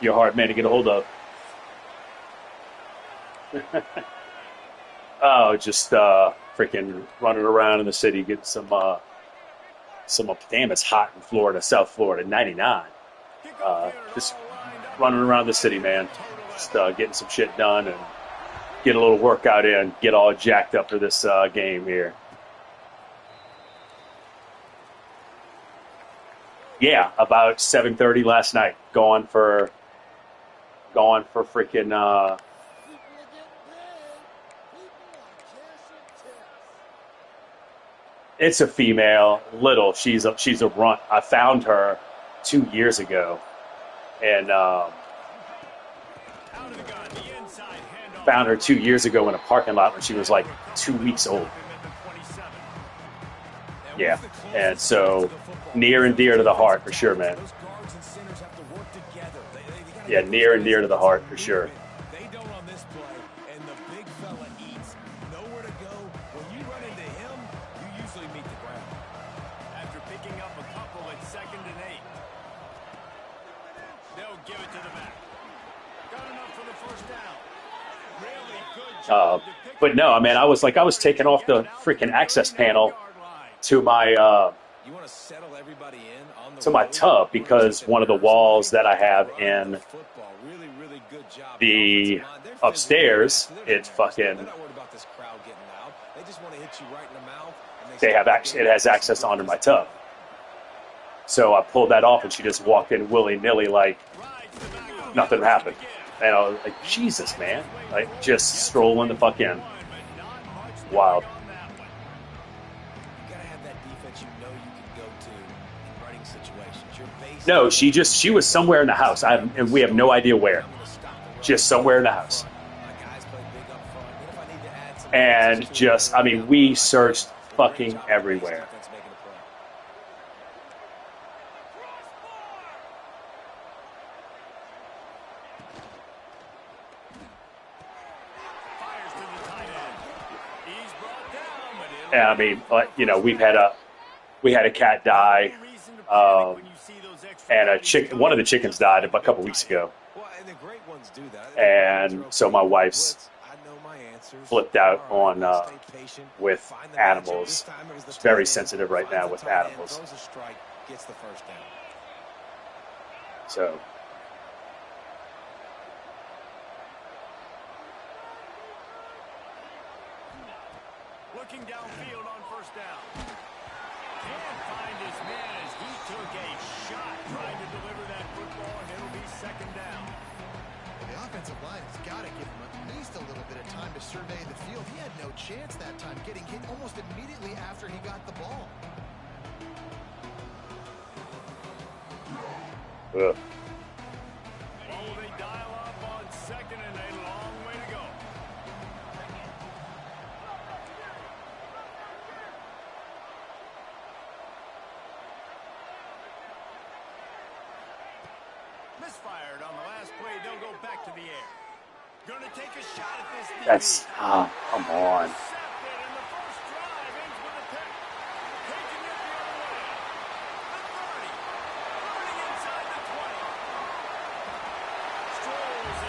You're a hard man to get a hold of. Oh, just freaking running around in the city, getting some. Damn, it's hot in Florida, South Florida, 99. Just running around the city, man. Just getting some shit done and get a little workout in. Get all jacked up for this game here. Yeah, about 7:30 last night. Going for freaking. It's a female, little. She's a runt. I found her 2 years ago, and found her 2 years ago in a parking lot when she was like 2 weeks old. Yeah, and so near and dear to the heart for sure, man. Yeah, near and dear to the heart for sure. But no, man, I was taking off the freaking access panel to my tub because one of the walls that I have in the upstairs, it has access onto my tub. So I pulled that off, and she just walked in willy-nilly like nothing happened. And I was like, Jesus, man. Like, just strolling the fuck in. Wild. No, she was somewhere in the house. And we have no idea where. Just somewhere in the house. And we searched fucking everywhere. And we had a cat die, and one of the chickens died a couple weeks ago. And so my wife's flipped out on with animals. She's very sensitive right now with animals. So. Looking downfield on first down. Can't find his man as he took a shot trying to deliver that football, and it'll be second down. The offensive line has got to give him at least a little bit of time to survey the field. He had no chance that time, getting hit almost immediately after he got the ball. Ugh. They dial up on second, and a long way to go. Misfired on the last play. They'll go back to the air. Gonna take a shot at this. Come on.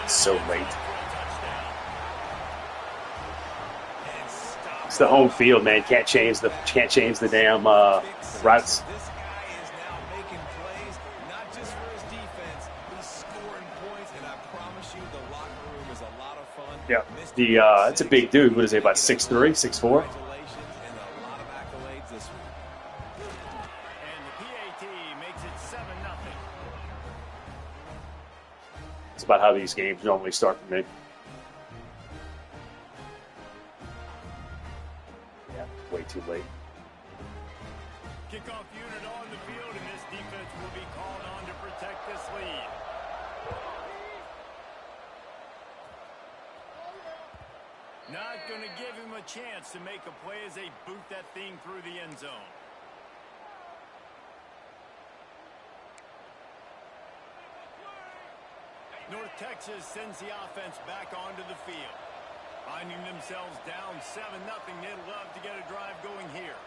So late. It's the home field, man. Can't change the damn routes. Yeah, it's a big dude. What is he, about 6'3", 6'4"? It's about how these games normally start for me. Yeah, way too late. Kickoff unit on the field, and this defense will be called on to protect this lead. Not going to give him a chance to make a play as they boot that thing through the end zone. North Texas sends the offense back onto the field. Finding themselves down 7-0, they'd love to get a drive going here.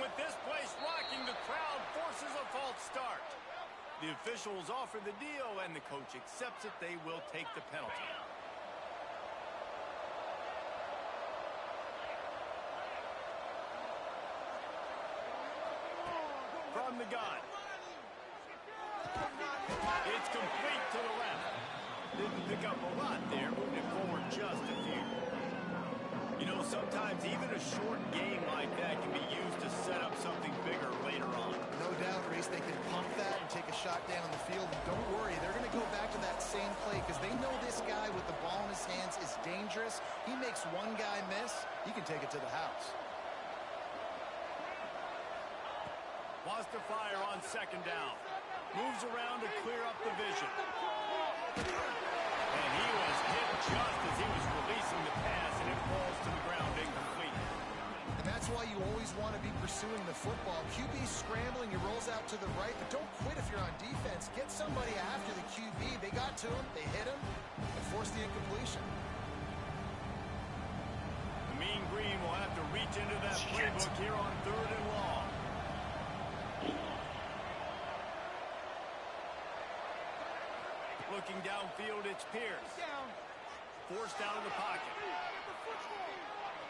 with this place rocking, the crowd forces a false start. The officials offer the deal, and the coach accepts it. They will take the penalty. From the gun. It's complete to the left. Didn't pick up a lot there, moving it forward just a few. You know, sometimes even a short game like that can be used to set up something bigger later on. No doubt, Reese, they can pump that and take a shot down the field. And don't worry, they're going to go back to that same play because they know this guy with the ball in his hands is dangerous. He makes one guy miss, he can take it to the house. Wants to fire on second down. Moves around to clear up the vision. And he was hit just as he was releasing the pass, and it falls to the ground incomplete. And that's why you always want to be pursuing the football. QB's scrambling, he rolls out to the right, but don't quit if you're on defense. Get somebody after the QB. They got to him, they hit him, and forced the incompletion. The Mean Green will have to reach into that playbook here on 3rd and long. Looking downfield, it's Pierce. Forced out of the pocket.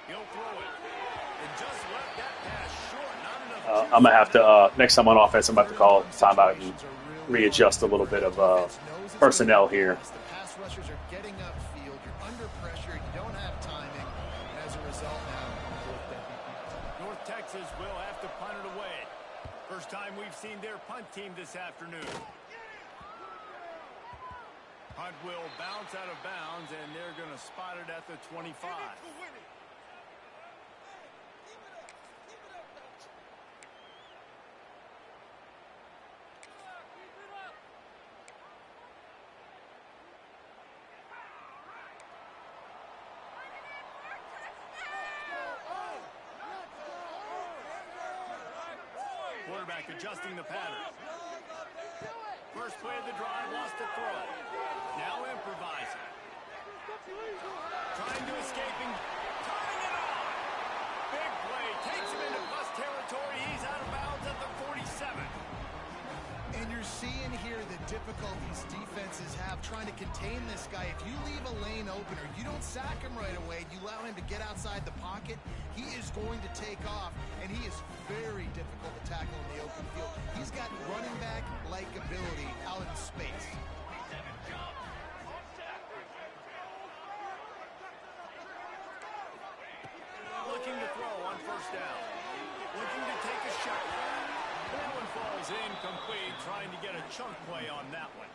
He'll throw it. And just left that pass short. Not enough. I'm going to have to, next time on offense, I'm going to have to call timeout and readjust a little bit of personnel here. The pass rushers are getting upfield. You're under pressure. You don't have timing. As a result now, North Texas will have to punt it away. First time we've seen their punt team this afternoon. Punt will bounce out of bounds, and they're going to spot it at the 25. Quarterback adjusting the pattern. First play of the drive, lost to throw. Now improvising. Trying to escape and tying it on. Big play. Takes him into bus territory. He's out of bounds at the 47. and you're seeing here the difficulties defenses have trying to contain this guy. If you leave a lane open or you don't sack him right away, you allow him to get outside the pocket, he is going to take off, and he is very difficult to tackle in the open field. He's got running back-like ability out in space. Looking to throw on first down. Looking to take a shot. That one falls incomplete, trying to get a chunk play on that one.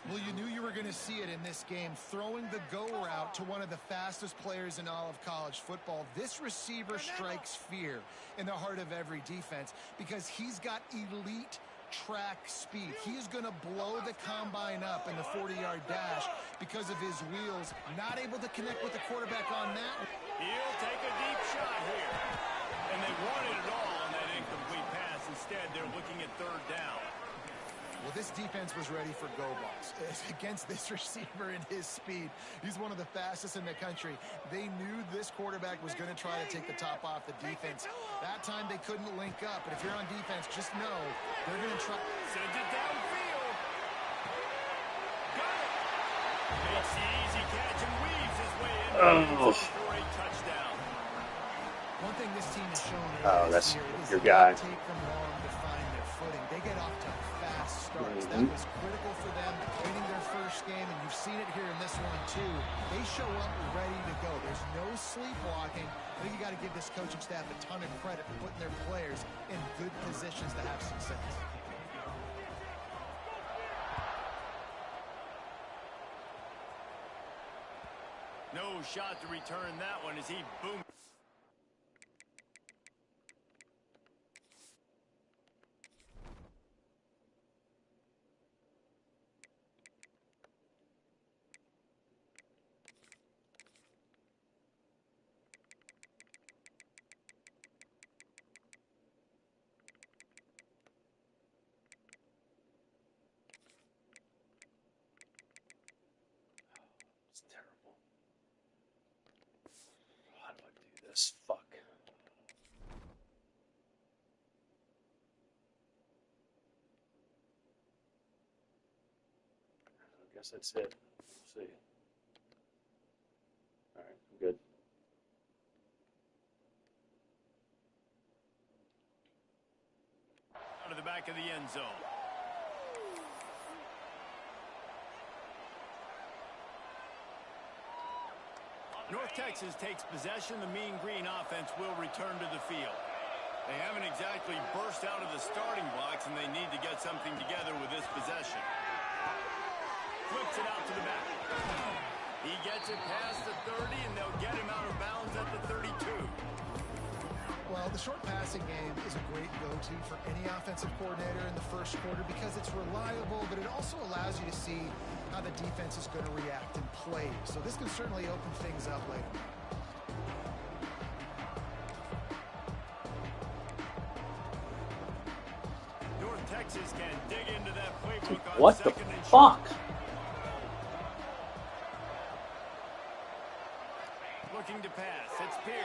Well, you knew you were going to see it in this game, throwing the go route to one of the fastest players in all of college football. This receiver strikes fear in the heart of every defense because he's got elite track speed. He is going to blow the combine up in the 40-yard dash because of his wheels. Not able to connect with the quarterback on that. He'll take a deep shot here. And they wanted it all on that incomplete pass. Instead, they're looking at third down. Well, this defense was ready for go balls against this receiver and his speed. He's one of the fastest in the country. They knew this quarterback was going to try to take the top off the defense. That time they couldn't link up, but if you're on defense, just know they're going to try. Sends it downfield. Got it. Makes the easy catch and weaves his way in for a touchdown. One thing this team has shown that's year is your it guy. doesn't take them long to find their footing. They get off to fast starts. That was critical for them, winning their first game, and you've seen it here in this one too. They show up ready to go. There's no sleepwalking. I think you got to give this coaching staff a ton of credit for putting their players in good positions to have success. No shot to return that one as he boomed. It's terrible. How do I do this? Fuck. guess that's it. Let's see. All right, I'm good. Out of the back of the end zone. North Texas takes possession. The Mean Green offense will return to the field. They haven't exactly burst out of the starting blocks, and they need to get something together with this possession. Flips it out to the back. He gets it past the 30, and they'll get him out of bounds at the 32. Well, the short passing game is a great go-to for any offensive coordinator in the first quarter because it's reliable, but it also allows you to see how the defense is going to react and play. So this can certainly open things up later. North Texas can dig into that playbook on What the second and fuck? short. Looking to pass. It's Pierce.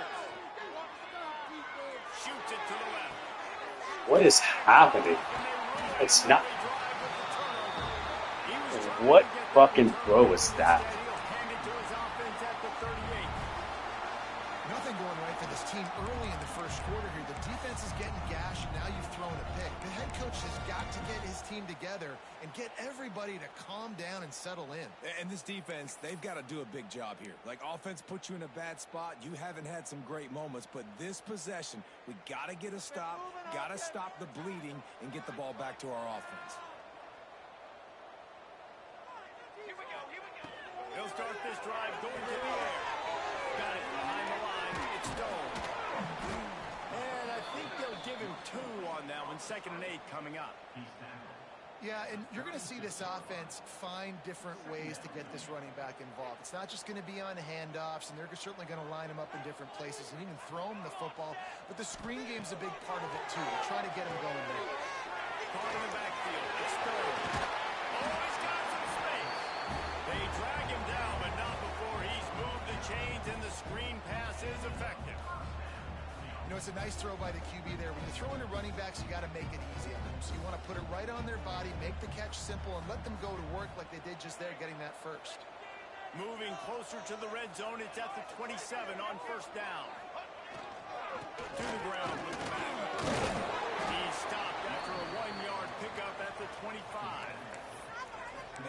Shoots it to the left. What is happening? It's not. What fucking throw was that? Nothing going right for this team early in the first quarter here. The defense is getting gashed. Now you've thrown a pick. The head coach has got to get his team together and get everybody to calm down and settle in. And this defense, they've got to do a big job here. Like, offense puts you in a bad spot. You haven't had some great moments, but this possession, we got to get a stop, got to stop the bleeding, and get the ball back to our offense. He'll start this drive going to the air. Got it behind the line. It's Stone. And I think they'll give him 2 on that one. 2nd and 8 coming up. Yeah, and you're going to see this offense find different ways to get this running back involved. It's not just going to be on handoffs, and they're certainly going to line him up in different places and even throw him the football. But the screen game's a big part of it, too. They're trying to get him going there. Caught in the backfield. It's Stone. Oh, he's got some space. They drag him down, but not before he's moved the chains, and the screen pass is effective. You know, it's a nice throw by the QB there. When you throw into running backs, you got to make it easy on them. So you want to put it right on their body, make the catch simple, and let them go to work like they did just there, getting that first. Moving closer to the red zone, it's at the 27 on 1st down. To the ground with the back. He's stopped after a 1-yard pickup at the 25.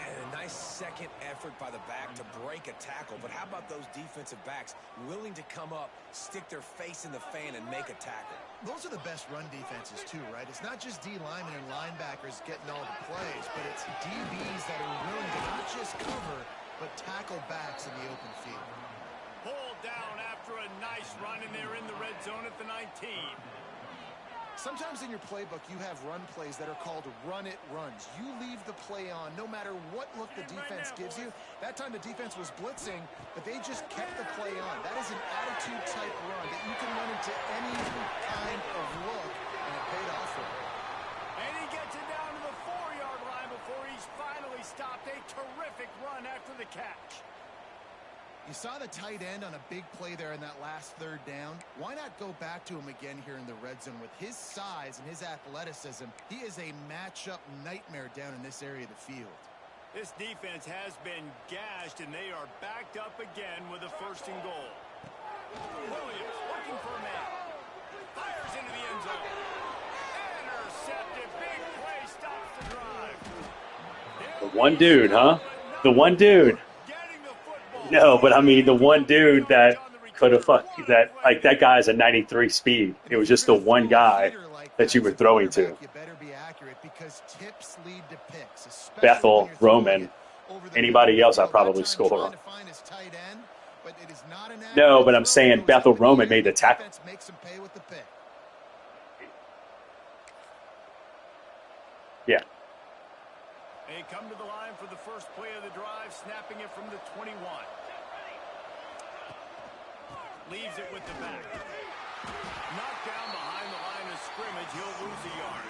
Man, a nice second effort by the back to break a tackle. But how about those defensive backs willing to come up, stick their face in the fan, and make a tackle? Those are the best run defenses, too, right? It's not just D linemen and linebackers getting all the plays, but it's DBs that are willing to not just cover, but tackle backs in the open field. Pulled down after a nice run, and they're in the red zone at the 19. Sometimes in your playbook, you have run plays that are called run-it runs. You leave the play on no matter what look the defense gives you. That time the defense was blitzing, but they just kept the play on. That is an attitude-type run that you can run into any kind of look, and it paid off for him. And he gets it down to the 4-yard line before he's finally stopped. A terrific run after the catch. You saw the tight end on a big play there in that last 3rd down. Why not go back to him again here in the red zone? With his size and his athleticism, he is a matchup nightmare down in this area of the field. This defense has been gashed, and they are backed up again with a 1st and goal. Williams looking for a man. Fires into the end zone. Intercepted. Big play stops the drive. The one dude, huh? The one dude. No, but I mean the one dude that could have fucked that. Like that guy's a 93 speed. It was just the one guy that you were throwing to. You better be accurate because tips lead to picks, especially Bethel, when you're throwing Roman, it over the anybody middle. else I That probably time score trying on. to find his tight end, but it is not an No, but I'm accurate saying throw. Bethel Goes Roman up in the made the air. tackle. Defense makes him pay with the pick. Yeah. They come to the line for the first play of the drive, snapping it from the 21. Leaves it with the back. Knocked down behind the line of scrimmage. He'll lose a yard.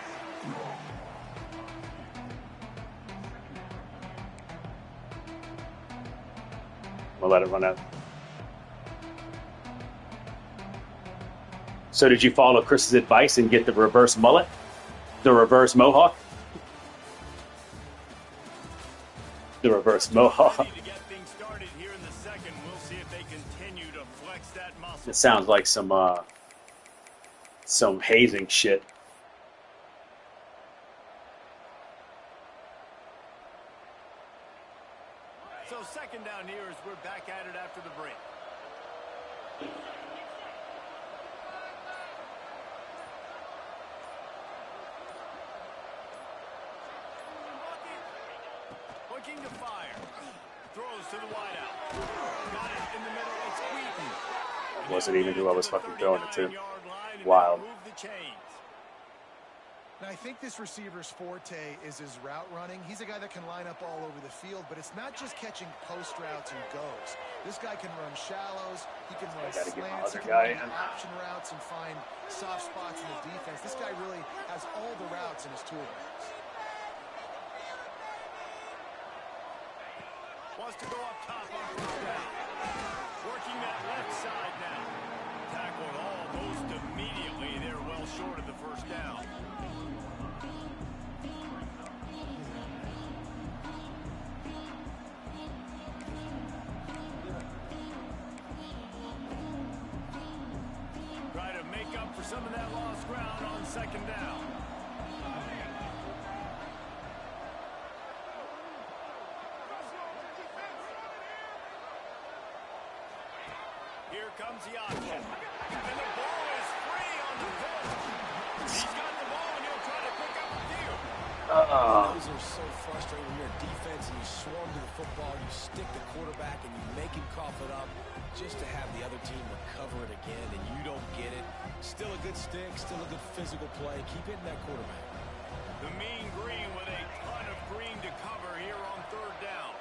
We'll let it run out. So did you follow Chris's advice and get the reverse mullet? The reverse mohawk? The reverse mohawk. Ready to get things started here in the second. We'll see if they continue to flex that muscle. It sounds like some hazing shit. So second down here as we're back at it after the break. Looking to fire. Throws to the wideout. Got it in the middle. It's Wheaton. Wasn't even who I was fucking throwing it to. 39-yard line, and Wild. they'll move the chains. And I think this receiver's forte is his route running. He's a guy that can line up all over the field, but it's not just catching post routes and goes. This guy can run shallows. He can run gotta get my slants. He other can guy run in. option routes and find soft spots in the defense. This guy really has all the routes in his toolbox. Wants to go up top on first down. Working that left side now. Tackled almost immediately. They're well short of the first down. Try to make up for some of that lost ground on second down. Here comes the option. And the ball is free on the pitch. He's got the ball and he'll try to pick up a few. Those are so frustrating when you're a defense and you swarm to the football, you stick the quarterback and you make him cough it up just to have the other team recover it again and you don't get it. Still a good stick, still a good physical play. Keep hitting that quarterback. The mean green with a ton of green to cover here on third down.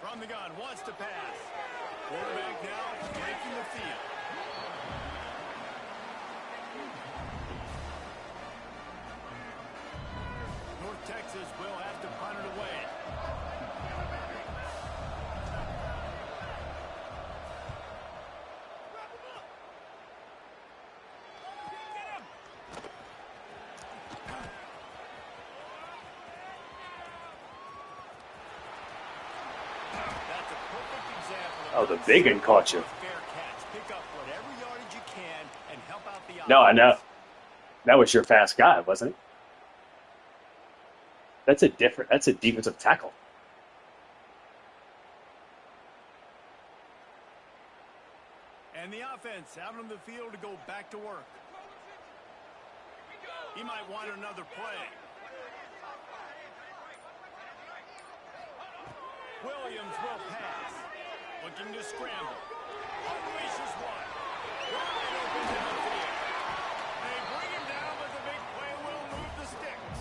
From the gun, wants to pass. Quarterback now breaking the field. North Texas will have to punt it away. That's a perfect example of Oh, the big one caught you. fair catch. Pick up whatever yardage you can and help out the No, I know. offense. That was your fast guy, wasn't it? That's a defensive tackle. And the offense out on the field to go back to work. He might want another play. Williams will pass. Looking to scramble. Unleashes one. Wide open downfield. They bring him down, but the big play will move the sticks.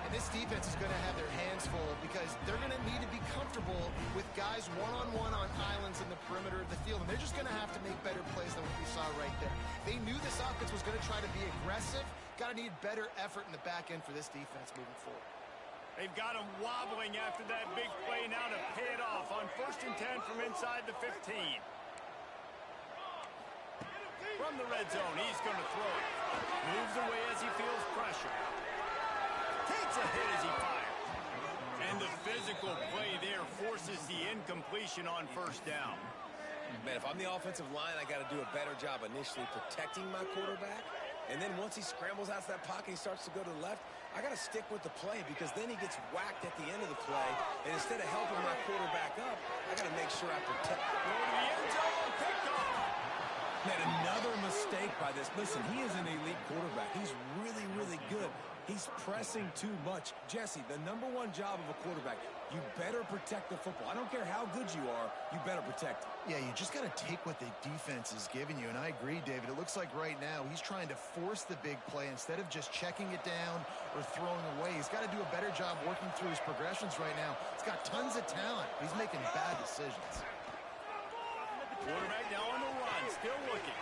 And this defense is going to have their hands full because they're going to need to be comfortable with guys one-on-one on islands in the perimeter of the field. And they're just going to have to make better plays than what we saw right there. They knew this offense was going to try to be aggressive. Got to need better effort in the back end for this defense moving forward. They've got him wobbling after that big play now to pay it off on 1st and 10 from inside the 15. From the red zone, he's going to throw it. Moves away as he feels pressure. Takes a hit as he fires. And the physical play there forces the incompletion on first down. Man, if I'm the offensive line, I got to do a better job initially protecting my quarterback. And then once he scrambles out of that pocket, he starts to go to the left. I got to stick with the play because then he gets whacked at the end of the play. And instead of helping my quarterback up, I got to make sure I protect. Going to the end zone, picked off. Man, another mistake by this. Listen, he is an elite quarterback. He's really, really good. He's pressing too much. Jesse, the #1 job of a quarterback, you better protect the football. I don't care how good you are, you better protect it. Yeah, you just got to take what the defense is giving you. And I agree, David. It looks like right now he's trying to force the big play instead of just checking it down or throwing away. He's got to do a better job working through his progressions right now. He's got tons of talent. He's making bad decisions. Quarterback now on the run, still looking.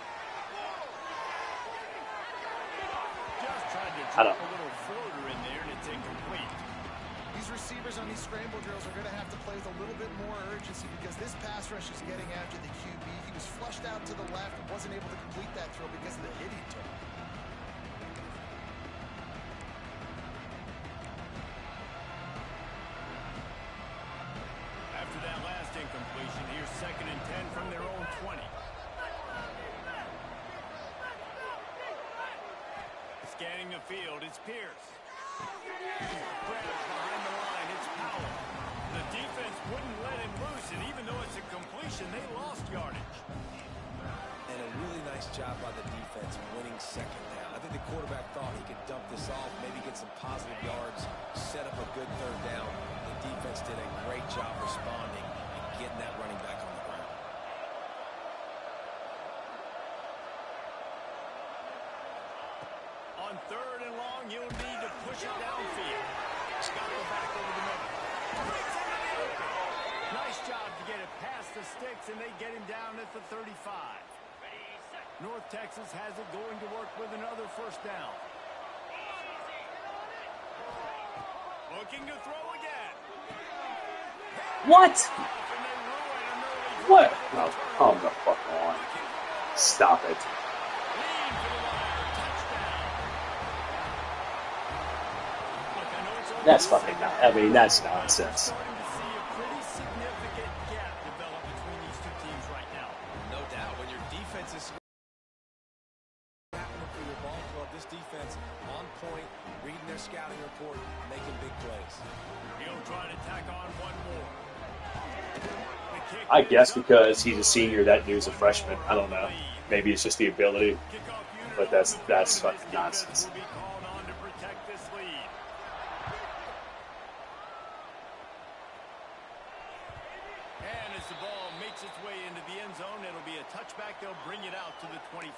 Just tried to drop a little floater in there and it's incomplete. These receivers on these scramble drills are going to have to play with a little bit more urgency because this pass rush is getting after the QB. He was flushed out to the left and wasn't able to complete that throw because of the hit he took. After that last incompletion, here's 2nd and 10 from their own 20. Scanning the field, it's Pierce. Grabs behind the line, it's Powell. The defense wouldn't let him loose, and even though it's a completion, they lost yardage. And a really nice job by the defense winning 2nd down. I think the quarterback thought he could dump this off, maybe get some positive yards, set up a good 3rd down. The defense did a great job responding and getting that running back on the ground. On 3rd and long, he'll need to push it downfield. Got to go back over the middle. Breaks into the open. Nice job to get it past the sticks, and they get him down at the 35. North Texas has it going to work with another 1st down. Looking to throw again. What? What? No, come the fuck on. Stop it. That's fucking not. I mean, that's nonsense. No doubt, when your defense is happening for your ball club, this defense on point, reading their scouting report, making big plays. He'll try to tack on one more. I guess because he's a senior, that dude's a freshman. I don't know. Maybe it's just the ability, but that's fucking nonsense. And as the ball makes its way into the end zone, it'll be a touchback. They'll bring it out to the 25.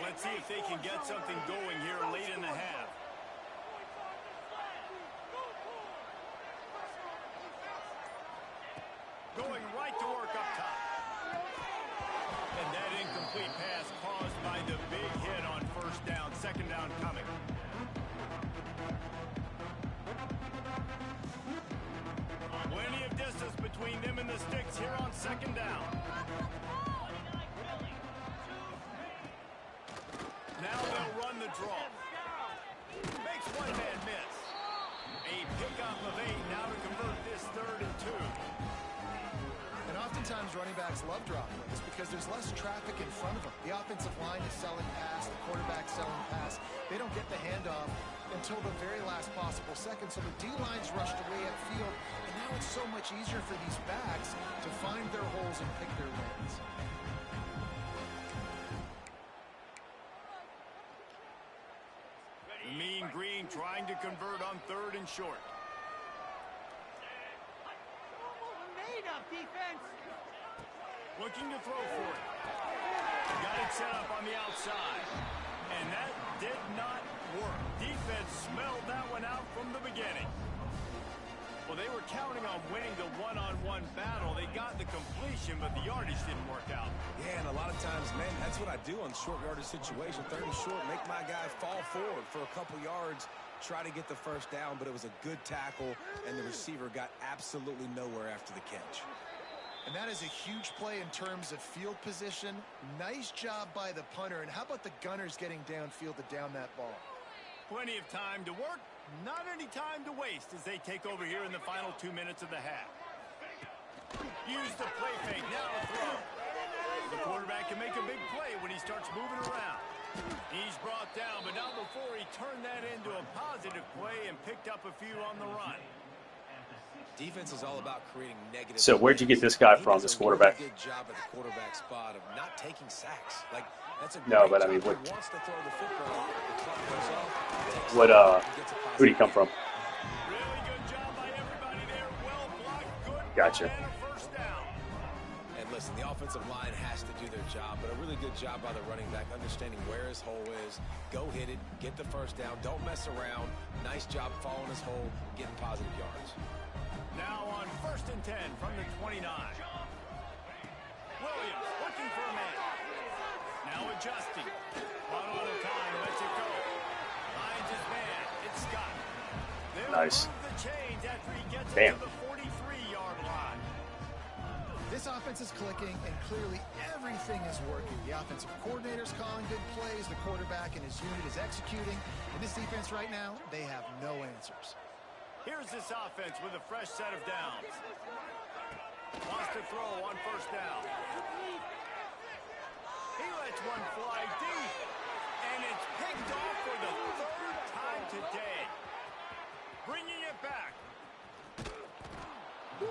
Let's see if they can get something going here late in the half. Going right to work up top. And that incomplete pass caused by the big hit on 1st down. 2nd down coming. Plenty of distance between them and the sticks here on 2nd down. Now they'll run the draw. Makes one man miss. A pickup of 8 now to convert this 3rd and 2. And oftentimes running backs love drop plays because there's less traffic in front of them. The offensive line is selling pass, the quarterback selling pass. They don't get the handoff until the very last possible second. So the D-line's rushed away upfield, and now it's so much easier for these backs to find their holes and pick their lanes. Mean Green trying to convert on 3rd and short. Looking to throw for it. Got it set up on the outside. And that did not work. Defense smelled that one out from the beginning. Well, they were counting on winning the one-on-one battle. They got the completion, but the yardage didn't work out. Yeah, and a lot of times, man, that's what I do on short yardage situation. 3rd and short, make my guy fall forward for a couple yards, try to get the 1st down, but it was a good tackle, and the receiver got absolutely nowhere after the catch. And that is a huge play in terms of field position. Nice job by the punter. And how about the Gunners getting downfield to down that ball? Plenty of time to work. Not any time to waste as they take over here in the final 2 minutes of the half. Use the play fake. Now to throw. The quarterback can make a big play when he starts moving around. He's brought down, but not before he turned that into a positive play and picked up a few on the run. Defense is all about creating negative. So where'd you get this guy from, this quarterback? Good job at the quarterback spot of not taking sacks. Like that's a No, great but I mean, job. what? He wants to throw the football. The clock goes off. What? Who'd he come from? Really good job by everybody there. Well blocked. Good. Gotcha. And a 1st down. And listen, the offensive line has to do their job, but a really good job by the running back, understanding where his hole is. Go hit it, get the 1st down, don't mess around. Nice job following his hole, getting positive yards. Now on 1st and 10 from the 29. Williams looking for a man. Now adjusting. One on a time, lets it go. Finds his man. It's Scott. They'll Nice. move the chains after he gets Damn. it to the 43-yard line. This offense is clicking, and clearly everything is working. The offensive coordinator's calling good plays. The quarterback and his unit is executing. And this defense right now, they have no answers. Here's this offense with a fresh set of downs. Wants to throw on first down. He lets one fly deep. And it's picked off for the third time today. Bringing it back. They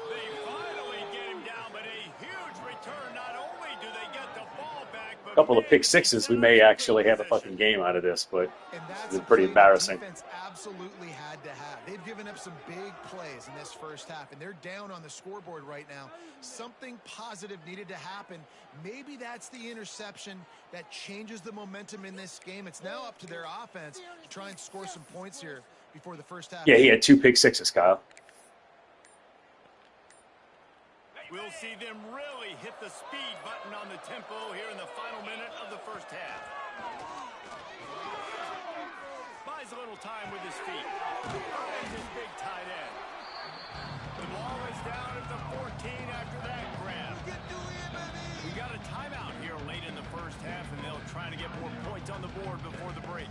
finally get him down, but a huge return. Not only do they get the ball back, but A couple of pick sixes, we may actually have a fucking game out of this, but And that's it's been a pretty play the embarrassing. defense absolutely had to have. They've given up some big plays in this first half, and they're down on the scoreboard right now. Something positive needed to happen. Maybe that's the interception that changes the momentum in this game. It's now up to their offense to try and score some points here before the first half. Yeah, he had 2 pick sixes, Kyle. We'll see them really hit the speed button on the tempo here in the final minute of the first half. Buys a little time with his feet. Finds his big tight end. The ball is down at the 14 after that grab. We got a timeout here late in the first half, and they'll try to get more points on the board before the break.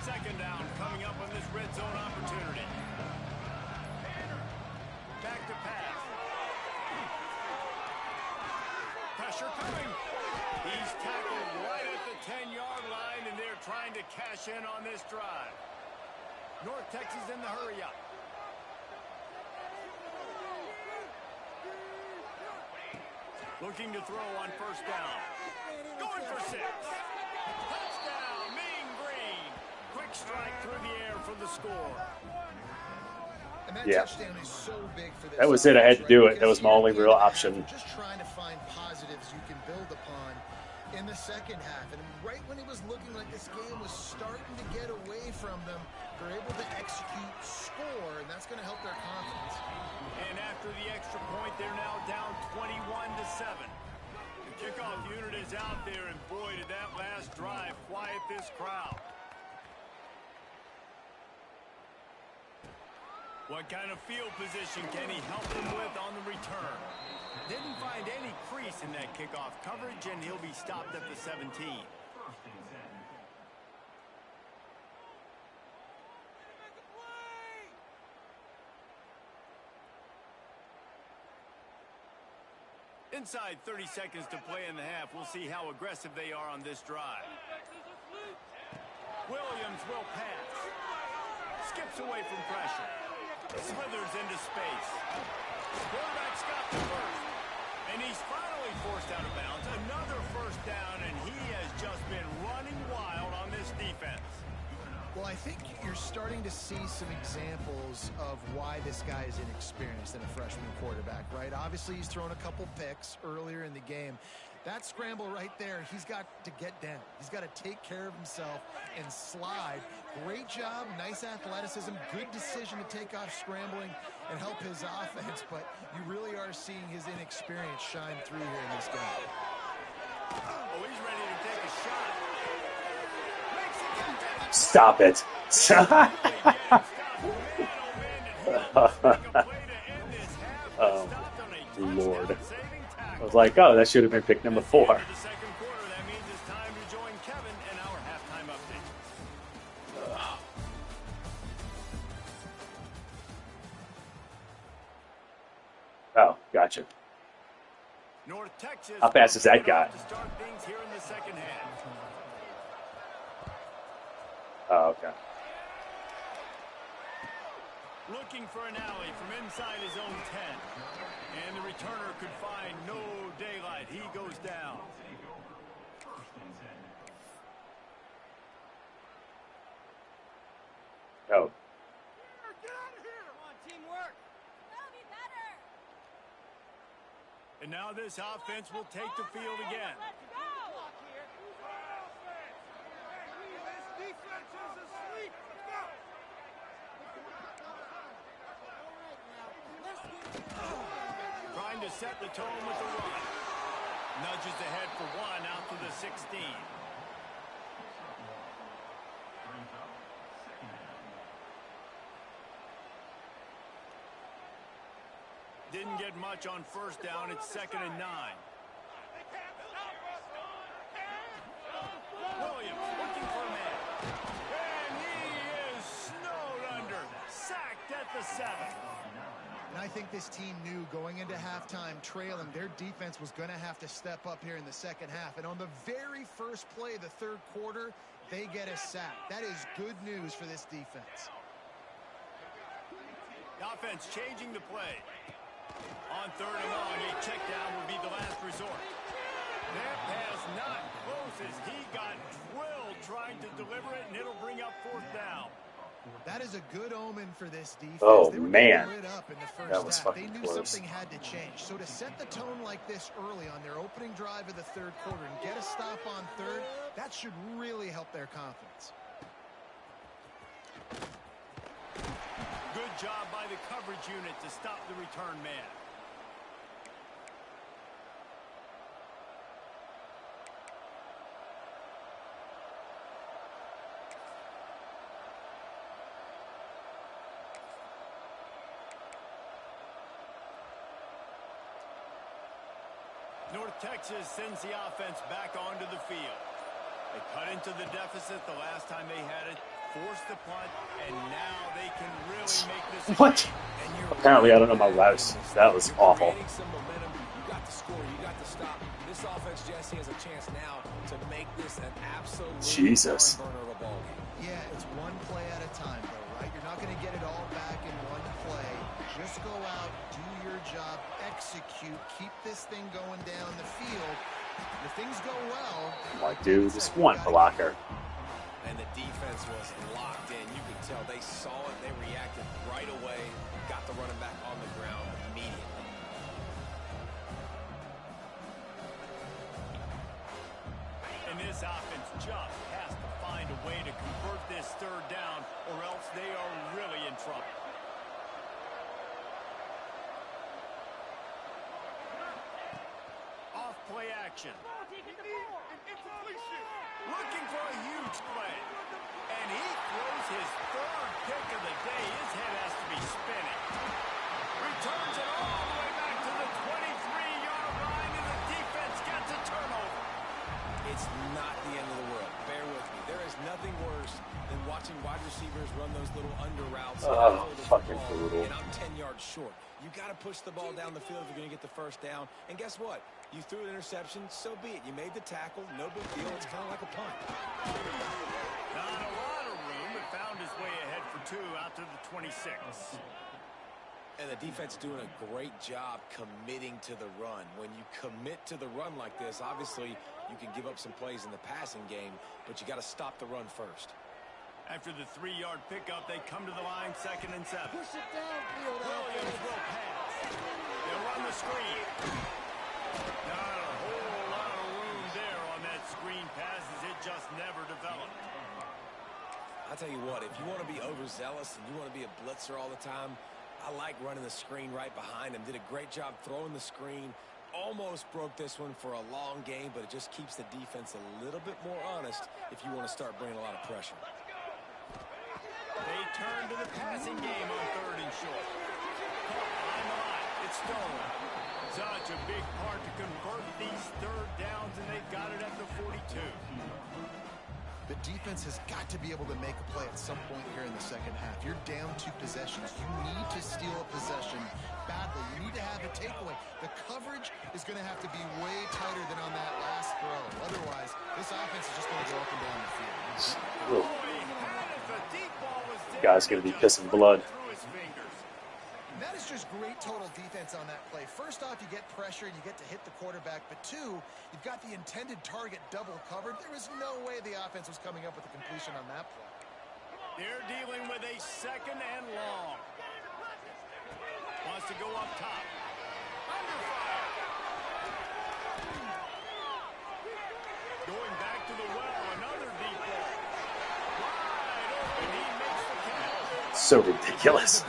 Second down coming up on this red zone opportunity. Back to pass. Pressure coming. He's tackled right at the 10-yard line, and they're trying to cash in on this drive. North Texas in the hurry up. Looking to throw on first down. Going for 6. Touchdown, Mean Green. Quick strike through the air for the score. And that Yeah. touchdown is so big for this That was it. I had to offense, do right? it. That was my Because only here real at the half, option. you're just trying to find positives you can build upon in the second half. And right when it was looking like this game was starting to get away from them, they're able to execute, score, and that's going to help their confidence. And after the extra point, they're now down 21-7. The kickoff unit is out there, and boy, did that last drive quiet this crowd. What kind of field position can he help them with on the return? Didn't find any crease in that kickoff coverage, and he'll be stopped at the 17. Inside 30 seconds to play in the half. We'll see how aggressive they are on this drive. Williams will pass. Skips away from pressure. Slithers into space. Quarterback Scott to first. And he's finally forced out of bounds. Another first down, and he has just been running wild on this defense. Well, I think you're starting to see some examples of why this guy is inexperienced in a freshman quarterback, right? Obviously, he's thrown a couple picks earlier in the game. That scramble right there, he's got to get down. He's got to take care of himself and slide. Great job, nice athleticism, good decision to take off scrambling and help his offense, but you really are seeing his inexperience shine through here in this game. Oh, he's ready to take a shot. Makes it. Stop it. Oh, Lord. I was like, oh, that should have been pick number 4. The second quarter, that means it's time to join Kevin and our halftime update. Oh, gotcha. North Texas. How fast is that guy? To start things here in the second half. Oh, okay. Looking for an alley from inside his own 10. And the returner could find no daylight. He goes down. Oh. Get out of here! Come on, teamwork. That'll be better. 2nd and 10. And the returner could find no daylight. He goes down. Oh. 1, teamwork. That'll be better. 2nd and 10. And now this offense will take the field again. Trying to set the tone with the run. Nudges ahead for one out to the 16. Didn't get much on first down. It's 2nd and 9. Williams looking for a man. And he is snowed under. Sacked at the 7. And I think this team knew going into halftime trailing, their defense was going to have to step up here in the second half. And on the very first play of the third quarter, they get a sack. That is good news for this defense. The offense changing the play. On 3rd and long, a check down would be the last resort. That pass not close as he got drilled trying to deliver it, and it'll bring up 4th down. That is a good omen for this defense. Oh, they were man. lit up in the first That was half. fucking They knew close. something had to change. So to set the tone like this early on their opening drive of the third quarter and get a stop on 3rd, that should really help their confidence. Good job by the coverage unit to stop the return man. North Texas sends the offense back onto the field. They cut into the deficit the last time they had it, forced the punt, and now they can really make this. What? Apparently, I don't know my routes. That was awful. Some momentum. You got to score. You got to stop. This offense, Jesse, has a chance now to make this an absolute Jesus. barn burner of a ball game. Yeah, it's one play at a time, though, right? You're not going to get it all back in one play. Just go out, do your job, execute, keep this thing going down the field. If things go well... Like, dude, just one blocker. And the defense was locked in. You could tell they saw it. They reacted right away. Got the running back on the ground immediately. And this offense just has to find a way to convert this 3rd down, or else they are really in trouble. Off play action. Looking for a huge play. And he throws his 3rd pick of the day. His head has to be spinning. Returns it all the way back to the 23-yard line, and the defense gets a turnover. It's not the end of the world. Bear with me. There is nothing worse than watching wide receivers run those little under routes. Oh, fucking brutal. And I'm 10 yards short. You got to push the ball down the field if you're going to get the first down. And guess what? You threw an interception, so be it. You made the tackle, no big deal. It's kind of like a punt. Not a lot of room, but found his way ahead for 2 out to the 26. And the defense doing a great job committing to the run. When you commit to the run like this, obviously you can give up some plays in the passing game, but you got to stop the run first. After the 3-yard pickup, they come to the line, 2nd and 7. Push it downfield. Williams will pass. They'll run the screen. Not a whole lot of room there on that screen pass as it just never developed. I'll tell you what, if you want to be overzealous and you want to be a blitzer all the time, I like running the screen right behind him. Did a great job throwing the screen. Almost broke this one for a long game, but it just keeps the defense a little bit more honest if you want to start bringing a lot of pressure. They turn to the passing game on 3rd and short. Caught behind the line. It's stolen. Such a big part to convert these 3rd downs, and they got it at the 42. The defense has got to be able to make a play at some point here in the second half. You're down 2 possessions. You need to steal a possession badly. You need to have a takeaway. The coverage is going to have to be way tighter than on that last throw. Otherwise, this offense is just going to go up and down the field. Guy's going to be pissing blood. And that is just great total defense on that play. First off, you get pressure and you get to hit the quarterback. But 2, you've got the intended target double covered. There was no way the offense was coming up with a completion on that play. They're dealing with a 2nd and long. Wants to go up top. Under fire. So ridiculous.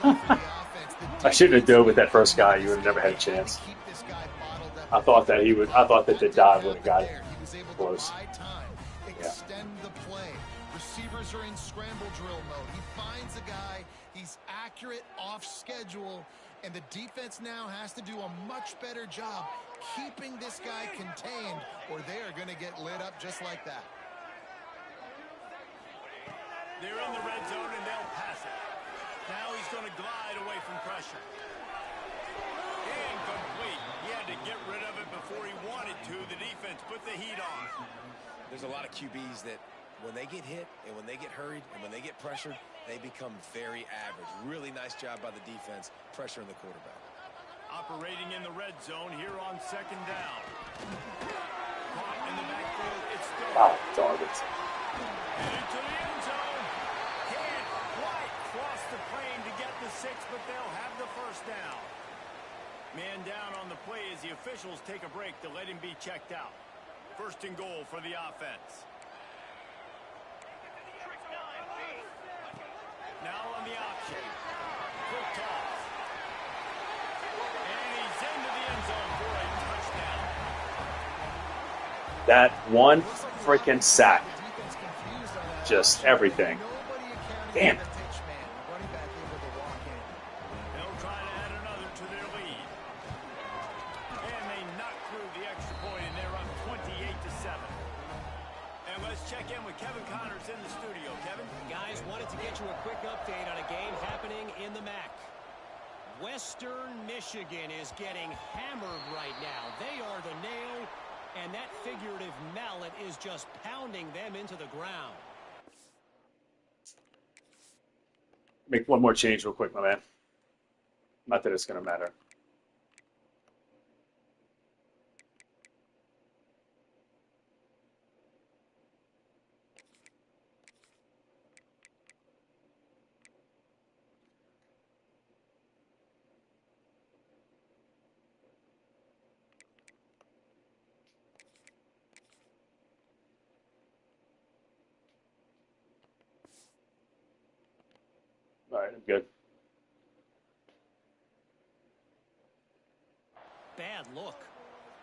I shouldn't have dove with that first guy. You would have never had a chance. I thought that the dive would have got it close. Yeah. Extend the play. Receivers are in scramble drill mode. He finds a guy. He's accurate off schedule. And the defense now has to do a much better job keeping this guy contained, or they are going to get lit up just like that. They're in the red zone, and they'll pass it. Now he's going to glide away from pressure. Incomplete. He had to get rid of it before he wanted to. The defense put the heat on. There's a lot of QBs that when they get hit and when they get hurried and when they get pressured, they become very average. Really nice job by the defense pressuring the quarterback. Operating in the red zone here on second down. Caught in the backfield. It's still Targets. into the end zone. Can't quite cross the plane to get the 6, but they'll have the first down. Man down on the play as the officials take a break to let him be checked out. First and goal for the offense. Now on the option. Quick toss. And he's into the end zone for a touchdown. That one freaking sack. Just everything. Damn it. They'll try to add another to their lead. And they knock through the extra point, and they're up 28-7. And let's check in with Kevin Connors in the studio. Kevin? Guys, wanted to get you a quick update on a game happening in the MAC. Western Michigan is getting hammered right now. They are the nail, and that figurative mallet is just pounding them into the ground. Make one more change real quick, my man. Not that it's going to matter. All right, I'm good. Bad look.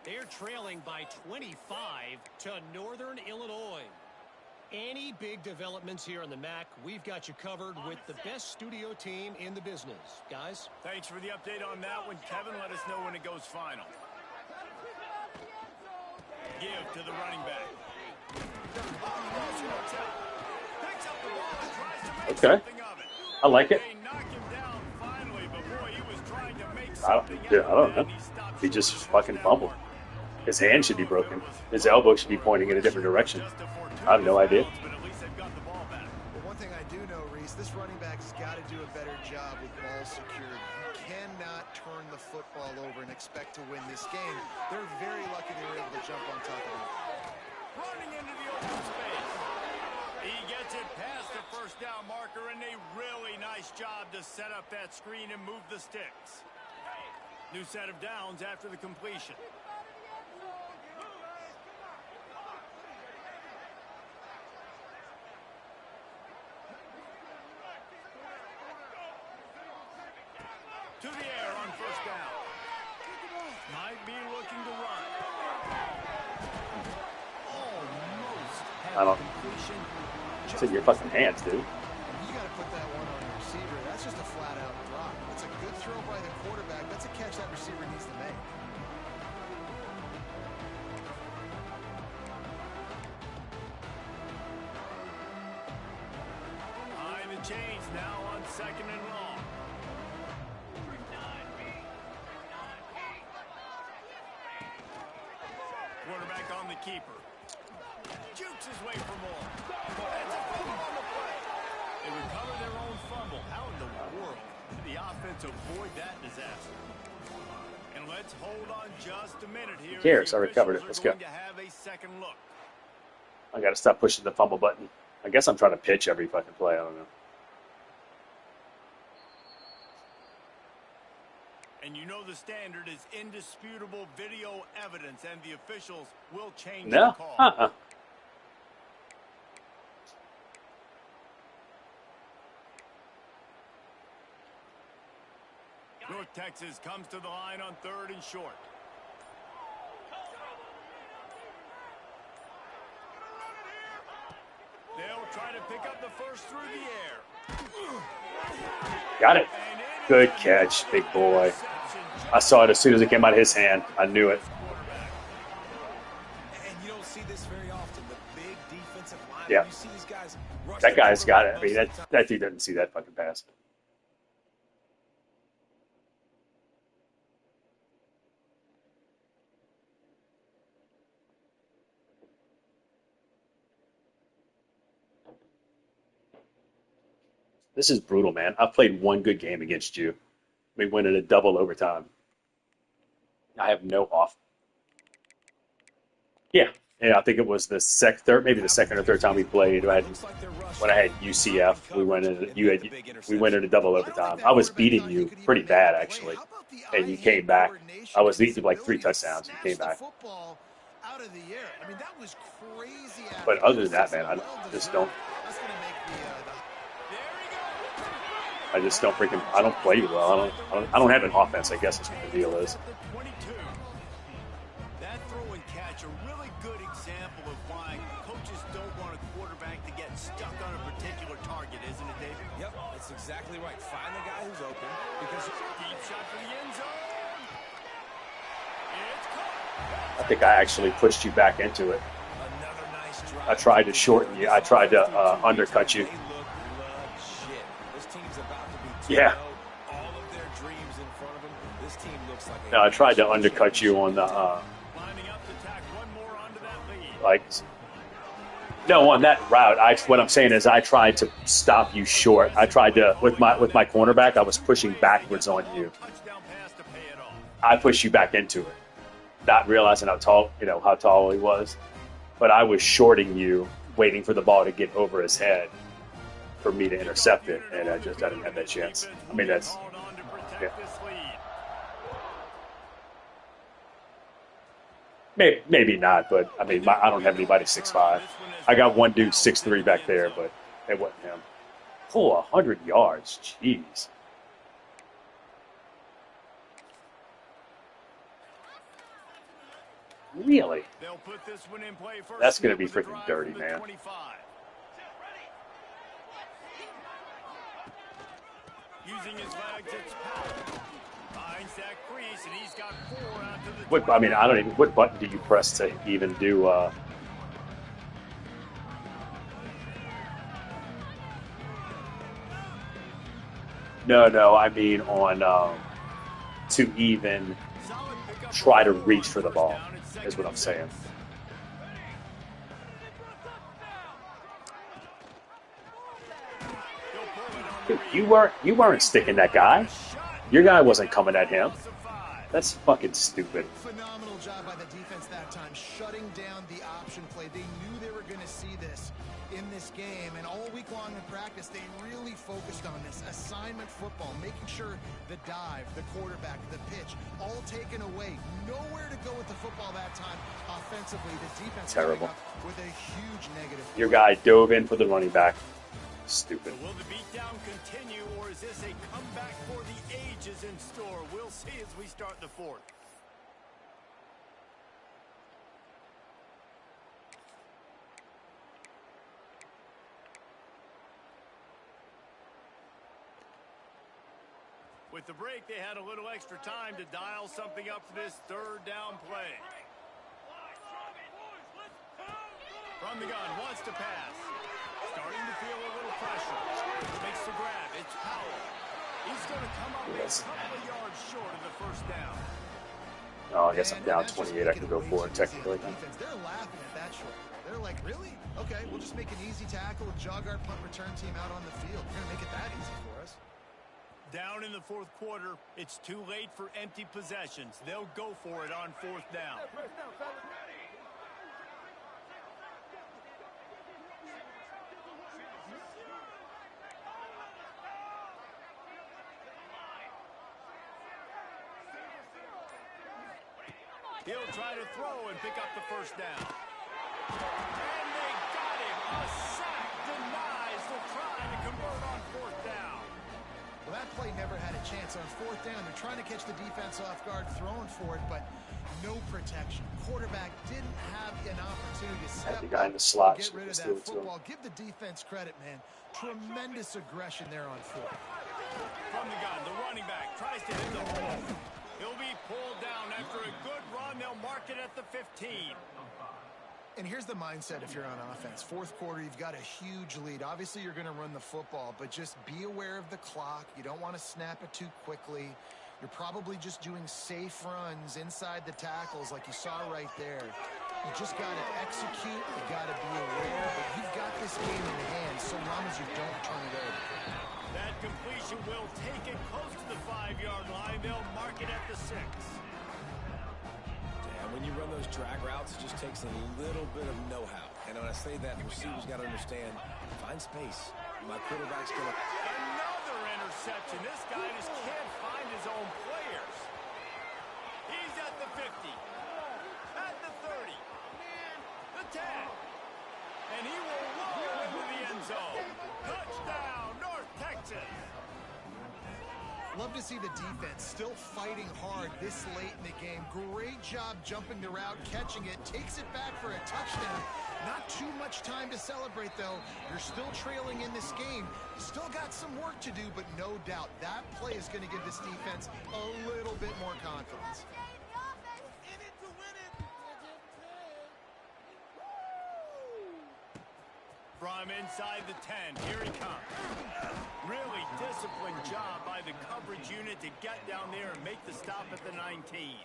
They're trailing by 25 to Northern Illinois. Any big developments here in the MAC, we've got you covered with the best studio team in the business. Guys? Thanks for the update on that one, Kevin. Let us know when it goes final. Give to the running back. Okay. I like it. They knock him down finally, but boy, he was trying to make I don't know. He just fucking fumbled. His hand should be broken. His elbow should be pointing in a different direction. I have no idea. One thing I do know, Reese, this running back has got to do a better job with ball security. You cannot turn the football over and expect to win this game. They're very lucky they were able to jump on top of it. Running into the open space. He gets it past the first down marker, and a really nice job to set up that screen and move the sticks. New set of downs after the completion. To the air on first down. Might be looking to run. Almost. I don't. It's in your fucking hands, dude. You got to put that one on the receiver. That's just a flat-out drop. It's a good throw by the quarterback. That's a catch that receiver needs to make. Behind the chains now on second and long. Quarterback on the keeper. Jukes his way for more. That's a fumble on the play. They recover their own fumble. How in the world did the offense avoid that disaster? And let's hold on just a minute here. Who cares? I recovered it. Let's go. To have a second look. I got to stop pushing the fumble button. I guess I'm trying to pitch every fucking play. I don't know. And you know the standard is indisputable video evidence, and the officials will change No. the call. North Texas comes to the line on 3rd and short. They'll try to pick up the first through the air. Got it. Good catch, big boy. I saw it as soon as it came out of his hand. I knew it. And you don't see this very often. The big defensive line. Yeah. You see these guys rush That the guy's got it. I quarterback mean, that dude doesn't see that fucking pass. This is brutal, man. I've played one good game against you. We went in a double overtime. I have no off. Yeah, I think it was the maybe the second or third time we played. When I had UCF, we went in a double overtime. I was beating you pretty bad actually, and you came back. I was beating you like 3 touchdowns. You came back. But other than that, man, I just don't play well. I don't have an offense. I guess is what the deal is. That throw and catch a really good example of why coaches don't want a quarterback to get stuck on a particular target, isn't it, David? Yep, that's exactly right. Find the guy who's open because Deep shot for the end zone. It's caught. I think I actually pushed you back into it. another nice drive. I tried to shorten you. I tried to undercut you. They look legit. This team's about to be Yeah. all of their dreams in front of them. This team looks like No, I tried to undercut you on the Lining up to tack one more onto that lead. like. No, on that route, what I'm saying is I tried to stop you short. I tried to with my cornerback. I was pushing backwards on you. Touchdown pass to pay it off. I pushed you back into it, not realizing how tall he was. But I was shorting you, waiting for the ball to get over his head for me to intercept it, and I didn't have that chance. I mean, that's Called on to protect yeah. this lead. Maybe not, but I mean, I don't have anybody 6'5". I got one dude 6'3" back there, but it wasn't him. Pull 100 yards, jeez. Really? They'll put this one in play first. That's gonna be With the freaking drive dirty, from the man. 25. Using his legs, it's Powell. Finds that crease, and he's got 4 out to the What What button do you press to even do? No. I mean on to even solid pickup try to for reach for the ball. down at second Is what I'm and saying. 6. He'll pull it on the Dude, read. you weren't sticking that guy. Your guy wasn't coming at him. Loss of 5. That's fucking stupid. Phenomenal job by the defense that time, shutting down the option play. They knew they were going to see this in this game, and all week long in practice, they really focused on this assignment football, making sure the dive, the quarterback, the pitch, all taken away. Nowhere to go with the football that time offensively. The defense Terrible. coming up with a huge negative. Your guy dove in for the running back. Stupid. Will the beatdown continue, or is this a comeback for the ages in store? We'll see as we start the 4th. With the break, they had a little extra time to dial something up for this 3rd down play. From the gun, wants to pass. Starting to feel a little pressure. Makes the grab. It's Powell. He's going to come up a couple of yards short of the 1st down. Oh, I guess I'm down 28. I can go for it technically. Defense, they're laughing at that short. They're like, really? Okay, we'll just make an easy tackle and jog our punt return team out on the field. We're going to make it that easy for us. Down in the 4th quarter, it's too late for empty possessions. They'll go for it on 4th down. He'll try to throw and pick up the 1st down. And they got him. A sack denies the try to convert on 4th down. Well, that play never had a chance. On fourth down, they're trying to catch the defense off guard, throwing for it, but no protection. Quarterback didn't have an opportunity to step the guy in up the slot and get rid of that football. Give the defense credit, man. Tremendous aggression there on fourth. From the gun, the running back tries to hit the hole. He'll be pulled down after a good run. They'll mark it at the 15. And here's the mindset if you're on offense. Fourth quarter, you've got a huge lead. Obviously, you're going to run the football, but just be aware of the clock. You don't want to snap it too quickly. You're probably just doing safe runs inside the tackles like you saw right there. You just got to execute. You got to be aware, but you've got this game in hand so long as you don't turn it over. That completion will take it close to the 5-yard line. They'll mark it at the 6. When you run those drag routes, it just takes a little bit of know-how. And when I say that, the receivers got to understand, find space. My quarterback's going to... Another interception. This guy just can't find his own players. He's at the 50. At the 30. The 10. And he will roll into the end zone. Touchdown, North Texas. Love to see the defense still fighting hard this late in the game. Great job jumping the route, catching it, takes it back for a touchdown. Not too much time to celebrate, though. You're still trailing in this game. Still got some work to do, but no doubt that play is going to give this defense a little bit more confidence. From inside the 10, here he comes. Really disciplined job by the coverage unit to get down there and make the stop at the 19.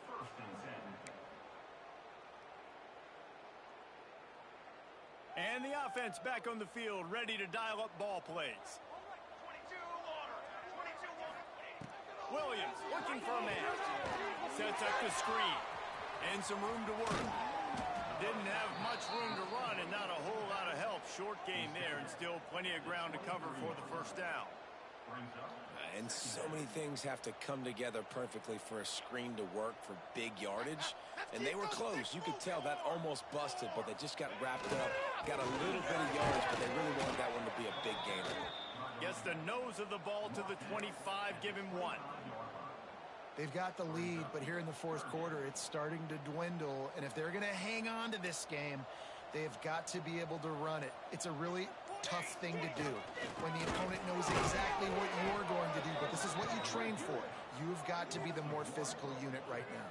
And the offense back on the field, ready to dial up ball plays. Williams looking for a man. Sets up the screen. And some room to work. Didn't have much room to run and not a whole lot of help. Short game there and still plenty of ground to cover for the first down. And so many things have to come together perfectly for a screen to work for big yardage. And they were close. You could tell that almost busted, but they just got wrapped up. Got a little bit of yardage, but they really wanted that one to be a big gainer. Gets the nose of the ball to the 25, give him 1. They've got the lead, but here in the fourth quarter, it's starting to dwindle. And if they're going to hang on to this game, they've got to be able to run it. It's a really tough thing to do when the opponent knows exactly what you're going to do, but this is what you train for. You've got to be the more physical unit right now.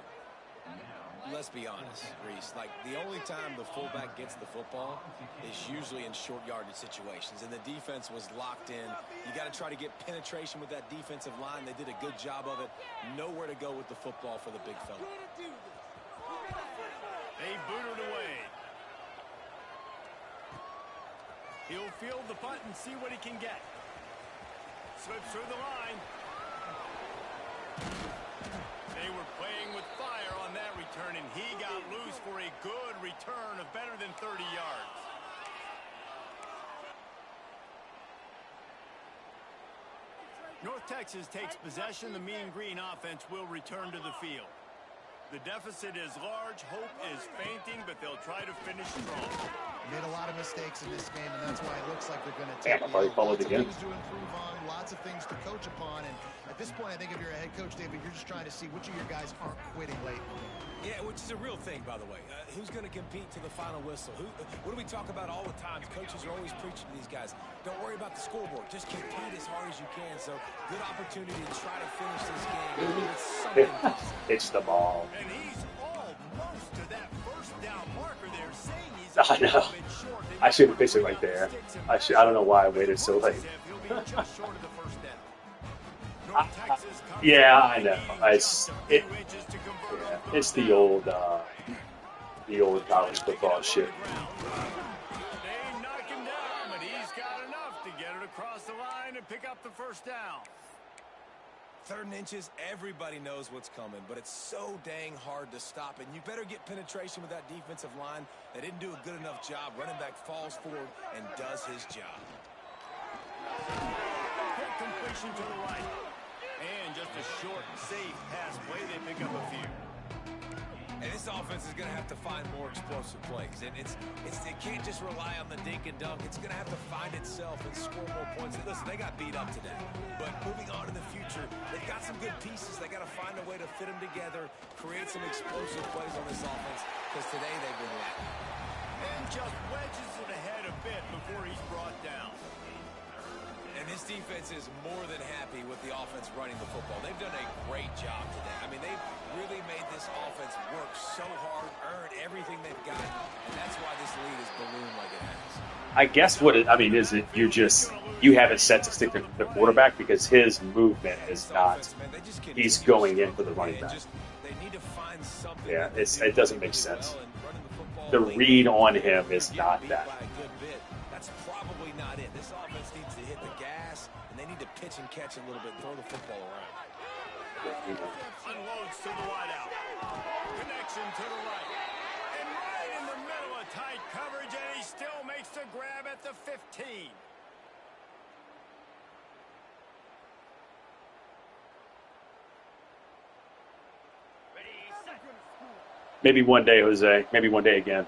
Let's be honest, Reese. Like, the only time the fullback gets the football is usually in short yardage situations, and the defense was locked in. You got to try to get penetration with that defensive line. They did a good job of it. Nowhere to go with the football for the big fella. They booted away. He'll field the punt and see what he can get. Slips through the line. They were playing with fire on that return, and he got loose for a good return of better than 30 yards. North Texas takes possession. The Mean Green offense will return to the field. The deficit is large. Hope is fainting, but they'll try to finish strong. Made a lot of mistakes in this game, and that's why it looks like they're going to take Lots of things to improve on, lots of things to coach upon. And at this point, I think if you're a head coach, David, you're just trying to see which of your guys aren't quitting late. Yeah, which is a real thing, by the way. Who's going to compete to the final whistle? What do we talk about all the time? Coaches are always preaching to these guys. Don't worry about the scoreboard. Just compete as hard as you can. So, good opportunity to try to finish this game. It's the ball. And he's almost to that first down marker there, saying he's I know. I should have pitched it right there. I don't know why I waited so late. Yeah, I know. It's the old college football shit. They knock him down, but he's got enough to get it across the line and pick up the first down. 3rd and inches, everybody knows what's coming, but it's so dang hard to stop. And you better get penetration with that defensive line. They didn't do a good enough job. Running back falls forward and does his job. Quick completion to the right. And just a short, safe pass play. They pick up a few. And this offense is going to have to find more explosive plays. And it can't just rely on the dink and dunk. It's going to have to find itself and score more points. And listen, they got beat up today. But moving on in the future, they've got some good pieces. They got to find a way to fit them together, create some explosive plays on this offense, because today they've been lacking. And just wedges it ahead a bit before he's brought down. And this defense is more than happy with the offense running the football. They've done a great job today. I mean, they've really made this offense work so hard, earn everything they've got, and that's why this lead is ballooned like it has. I guess is it you have it set to stick to the quarterback because his movement is not. He's going in for the running back. Yeah, it doesn't make sense. The read on him is not that. That's probably not it. This offense needs to hit the gas, and they need to pitch and catch a little bit, throw the football around. Unloads to the wideout. Connection to the right. And right in the middle of tight coverage, and he still makes the grab at the 15. Maybe one day, Jose. Maybe one day again.